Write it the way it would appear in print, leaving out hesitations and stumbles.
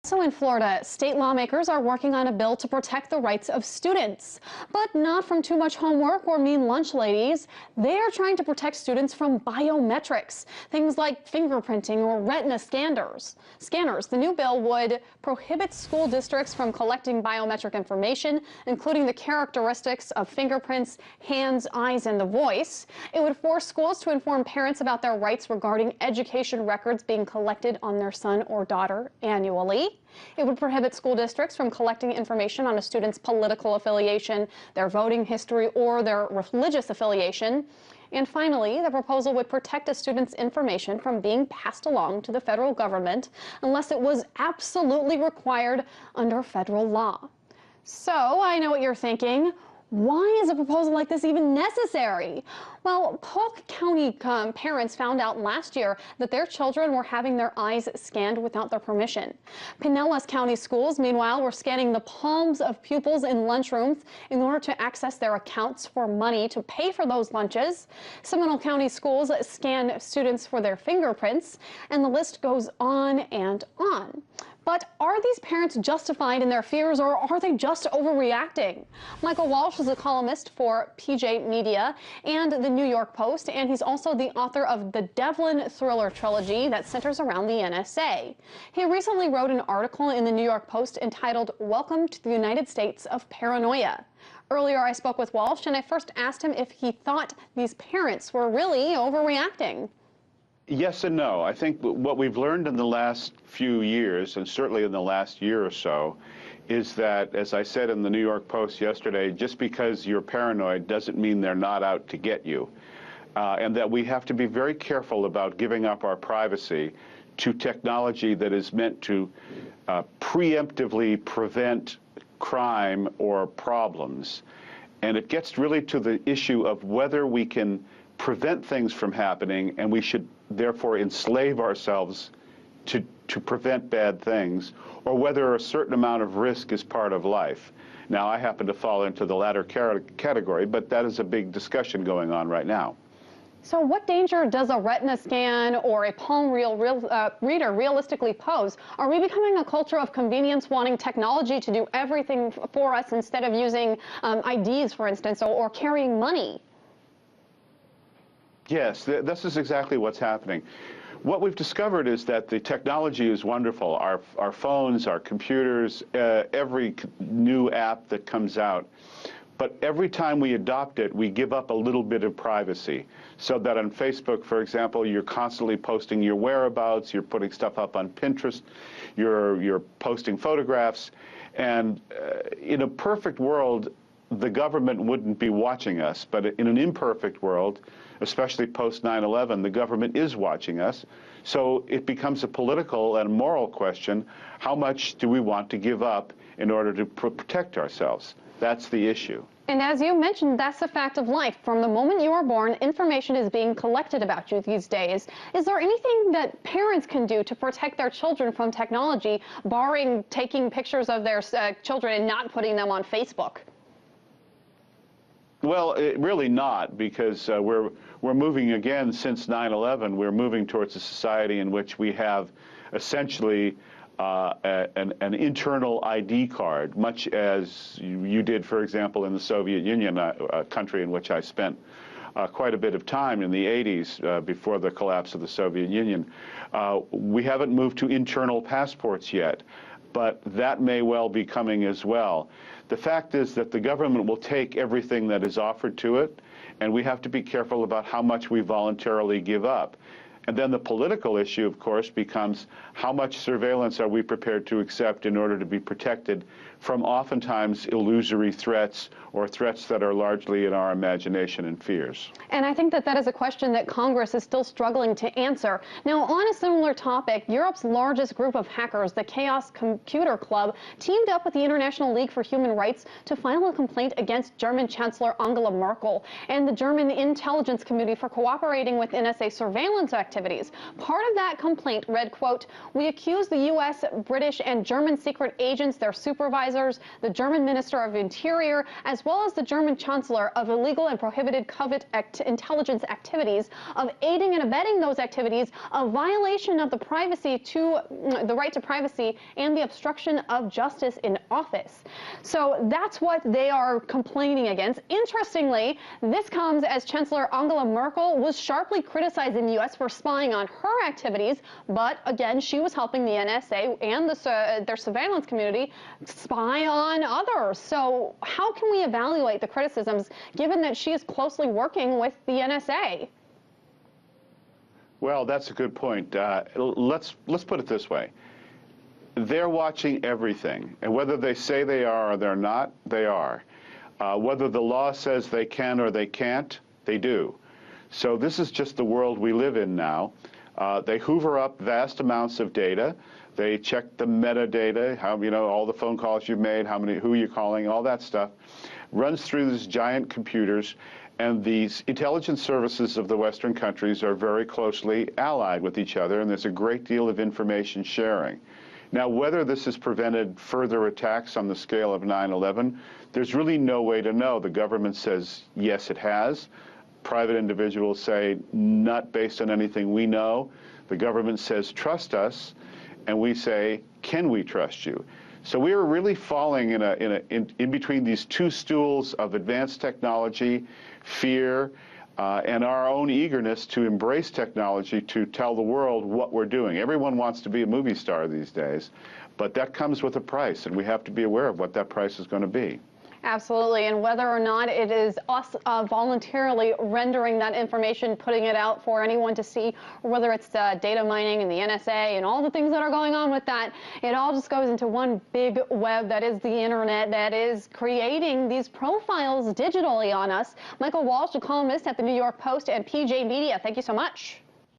So in Florida, state lawmakers are working on a bill to protect the rights of students, but not from too much homework or mean lunch ladies. They are trying to protect students from biometrics, things like fingerprinting or retina scanners. The new bill would prohibit school districts from collecting biometric information, including the characteristics of fingerprints, hands, eyes, and the voice. It would force schools to inform parents about their rights regarding education records being collected on their son or daughter annually. It would prohibit school districts from collecting information on a student's political affiliation, their voting history, or their religious affiliation. And finally, the proposal would protect a student's information from being passed along to the federal government unless it was absolutely required under federal law. So I know what you're thinking. Why is a proposal like this even necessary? Well, Polk County parents found out last year that their children were having their eyes scanned without their permission. Pinellas County schools, meanwhile, were scanning the palms of pupils in lunchrooms in order to access their accounts for money to pay for those lunches. Seminole County schools scan students for their fingerprints, and the list goes on and on. But are these parents justified in their fears, or are they just overreacting? Michael Walsh is a columnist for PJ Media and the New York Post, and he's also the author of the Devlin Trilogy that centers around the NSA. He recently wrote an article in the New York Post entitled "Welcome to the United States of Paranoia." Earlier, I spoke with Walsh, and I first asked him if he thought these parents were really overreacting. Yes and no. I think what we've learned in the last few years, and certainly in the last year or so, is that, as I said in the New York Post yesterday, just because you're paranoid doesn't mean they're not out to get you. And that we have to be very careful about giving up our privacy to technology that is meant to preemptively prevent crime or problems. And it gets really to the issue of whether we can prevent things from happening, and we should therefore enslave ourselves to prevent bad things, or whether a certain amount of risk is part of life. Now, I happen to fall into the latter category, but that is a big discussion going on right now. So what danger does a retina scan or a palm reader realistically pose? Are we becoming a culture of convenience, wanting technology to do everything for us instead of using IDs, for instance, or carrying money? Yes, this is exactly what's happening. What we've discovered is that the technology is wonderful. Our phones, our computers, every new app that comes out. But every time we adopt it, we give up a little bit of privacy. So that on Facebook, for example, you're constantly posting your whereabouts, you're putting stuff up on Pinterest, you're posting photographs. And in a perfect world, the government wouldn't be watching us. But in an imperfect world, especially post 9/11, the government is watching us. So it becomes a political and moral question: how much do we want to give up in order to protect ourselves? That's the issue. And as you mentioned, that's a fact of life. From the moment you are born, information is being collected about you these days. Is there anything that parents can do to protect their children from technology, barring taking pictures of their children and not putting them on Facebook? Well, really not, because we're moving again since 9/11. We're moving towards a society in which we have essentially an internal ID card, much as you did, for example, in the Soviet Union, a country in which I spent quite a bit of time in the 80s before the collapse of the Soviet Union. We haven't moved to internal passports yet, but that may well be coming as well. The fact is that the government will take everything that is offered to it, and we have to be careful about how much we voluntarily give up. And then the political issue, of course, becomes how much surveillance are we prepared to accept in order to be protected from oftentimes illusory threats or threats that are largely in our imagination and fears. And I think that is a question that Congress is still struggling to answer. Now, on a similar topic, Europe's largest group of hackers, the Chaos Computer Club, teamed up with the International League for Human Rights to file a complaint against German Chancellor Angela Merkel and the German intelligence community for cooperating with NSA surveillance activities activities. Part of that complaint read, quote, "We accuse the U.S., British, and German secret agents, their supervisors, the German Minister of Interior, as well as the German Chancellor of illegal and prohibited covert intelligence activities, of aiding and abetting those activities, a violation of the right to privacy, and the obstruction of justice in office." So that's what they are complaining against. Interestingly, this comes as Chancellor Angela Merkel was sharply criticizing the U.S. for spying on her activities, but again, she was helping the NSA and their surveillance community spy on others. So how can we evaluate the criticisms given that she is closely working with the NSA? Well, that's a good point. Let's put it this way. They're watching everything, and whether they say they are or they're not, they are. Whether the law says they can or they can't, they do. So this is just the world we live in now. They hoover up vast amounts of data. They check the metadata, all the phone calls you've made, who you're calling, all that stuff, runs through these giant computers. And these intelligence services of the Western countries are very closely allied with each other, and there's a great deal of information sharing. Now, whether this has prevented further attacks on the scale of 9/11, there's really no way to know. The government says, yes, it has. Private individuals say, not based on anything we know. The government says, trust us. And we say, can we trust you? So we are really falling in between these two stools of advanced technology, fear, and our own eagerness to embrace technology to tell the world what we're doing. Everyone wants to be a movie star these days, but that comes with a price, and we have to be aware of what that price is going to be. Absolutely, and whether or not it is us voluntarily rendering that information, putting it out for anyone to see, or whether it's data mining and the NSA and all the things that are going on with that, it all just goes into one big web that is the internet that is creating these profiles digitally on us. Michael Walsh, a columnist at the New York Post and PJ Media, thank you so much.